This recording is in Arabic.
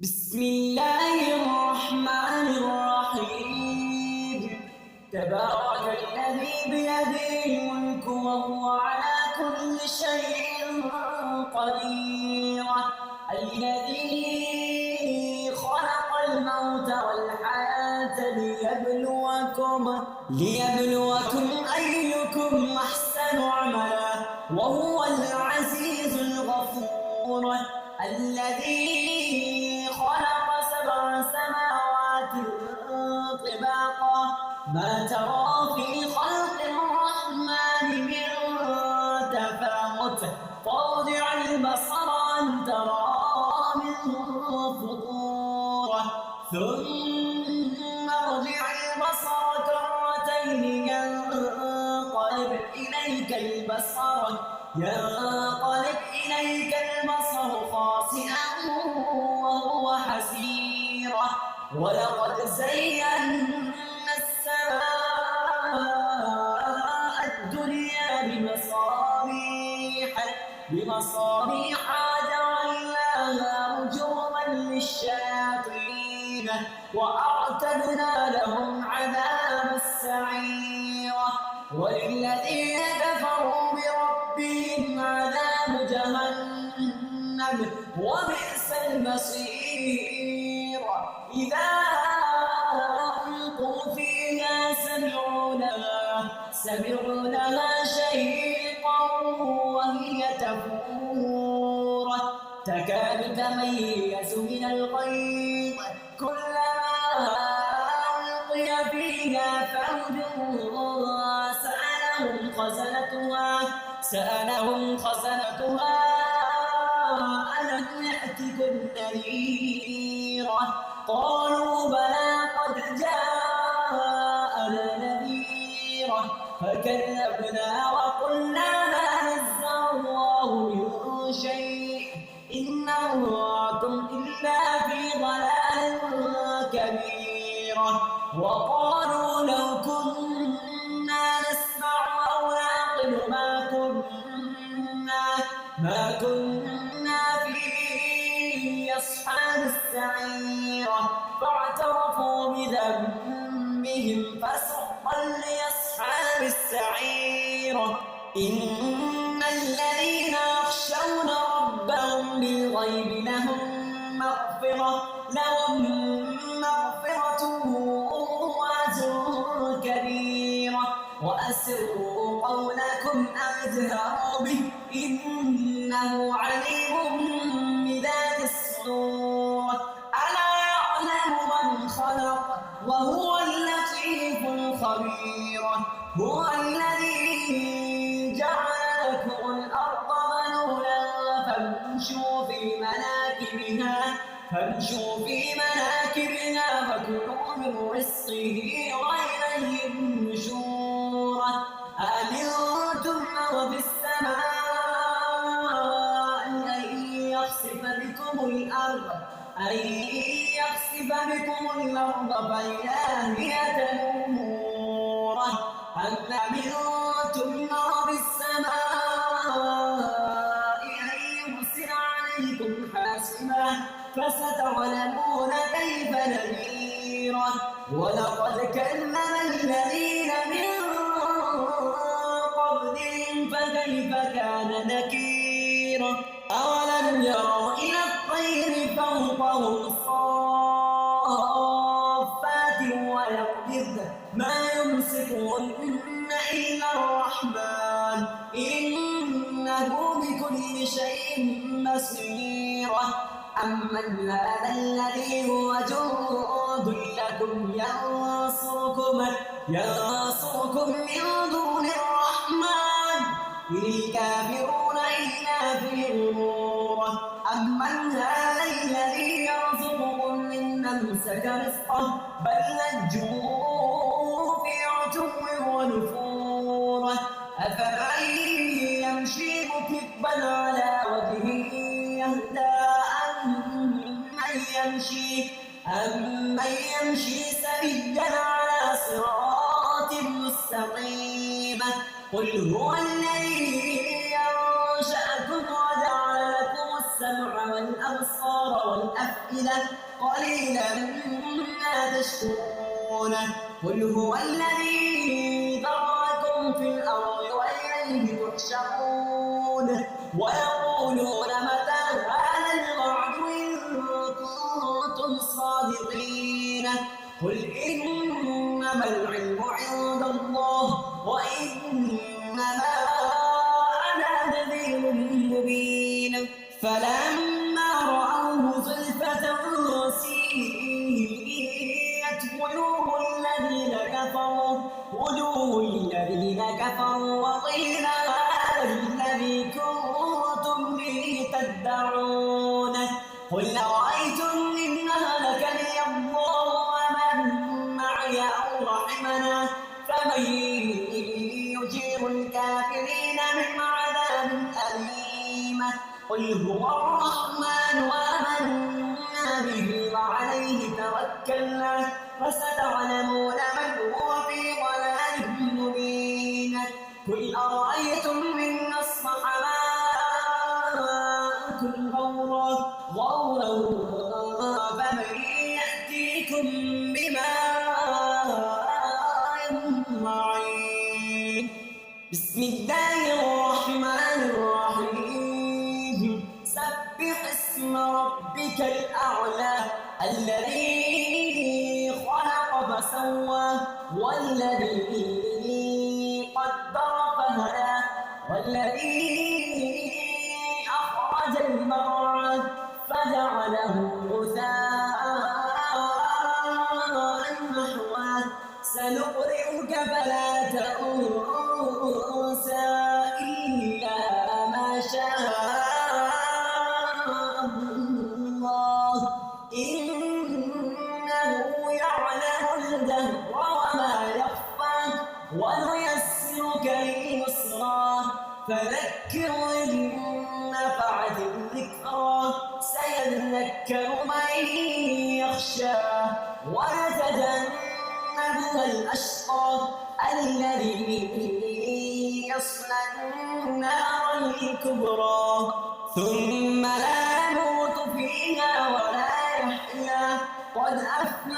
بسم الله الرحمن الرحيم. تبارك الذي بيده الملك وهو على كل شيء قدير. الذي خلق الموت والحياة ليبلوكم أيكم أحسن عملا وهو العزيز الغفور. الذي خلق 7 سماوات طباقا ما ترى في خلق الرحمن من تفاوت فارجع البصر هل ترى من فطور ثم ارجع البصر كرتين ينقلب إليك البصر خاسئا وهو حسير. ولقد زينا السماء الدنيا بمصابيح جعلناها رجوما للشياطين وأعتدنا لهم عذاب السعير. وللذين كفروا بربهم عذاب جهنم وبئس المصير. إذا ألقوا فيها سمعوا لها شهيقا وهي تفور تكاد تميز من الغيظ كلما ألقي فيها فوج سألهم خزنتها ألم يأتكم نذير قالوا بلى قد جاءنا نذير فكذبنا وقلنا ما نزل الله من شيء إن أنتم إلا في ضلال كبير. وقالوا لو كنا نسمع أو نعقل ما كنا في أصحاب السعير فاعترفوا بذنبهم فسحقا لأصحاب السعير. إن الذين يخشون ربهم بالغيب لهم مغفرة وأجر كبير. وأسروا قولكم أو اجهروا به إنه عليم بذات الصدور. ألا يعلم من خلق وهو اللطيف الخبير. هو الذي جعل لكم الأرض ذلولا فامشوا في مناكبها فكلوا من رزقه وإليه النشور. أأمنتم من في السماء أن يخسف بكم الأرض فإذا هي تمور. أم أمنتم من في السماء أن يرسل عليكم حاصبا فستعلمون كيف نذير. ولقد كذب الذين من قبلهم فكيف كان نكير. أولم يروا إلى الطير فوقهم صافات ويقبضن ما يمسكهن إلا الرحمن إنه بكل شيء بصير. أمن هذا الذي هو جند لكم ينصركم من دون الرحمن إن الكافرون إلا في غرور. أمن هذا الذي يرزقكم إن أمسك رزقه بل لجوا في عتو ونفور. أفمن يمشي مكبا على وجهه يهدى أمن يمشي سويا على صراط مستقيم. قل هو الذي أنشأكم وجعل لكم السمع والأبصار والأفئدة قليلا ما تشكرون قل هو الذي ذرأكم في الأرض وإليه تحشرون ويقولون متى هذا الوعد إن كنتم صادقين قل إنما العلم عند الله وإنما أنا نذير مبين فلما رأوه زلفة سيئت وجوه الذين كفروا وقيل هذا الذي كنتم به تدعون قل أرأيتم إن أهلكني الله ومن معي أو رحمنا فمن يجير الكافرين من عذاب أليم قل هو الرحمن آمنا به وعليه توكلنا فستعلمون من هو في ضلال مبين قل أرأيتم إن أصبح ماؤكم غورا فمن يأتيكم بماء معين بسم الله الرحمن الرحيم سبح اسم ربك الأعلى الذي خلق فسوى والذي قدر فهدى والذي أخرج المرعى فجعله غثاء نحوا سنقرئك فلا تنسى إلا ما شاء الله إنه يعلم الجهر وما يخفى ونيسرك لليسرى فذكر إن نفعت الذكرى سيذكر من يخشى ويتجنبها الأشقى الذي يصلى النار الكبرى ثم لا يموت فيها ولا يحيا قد أفلح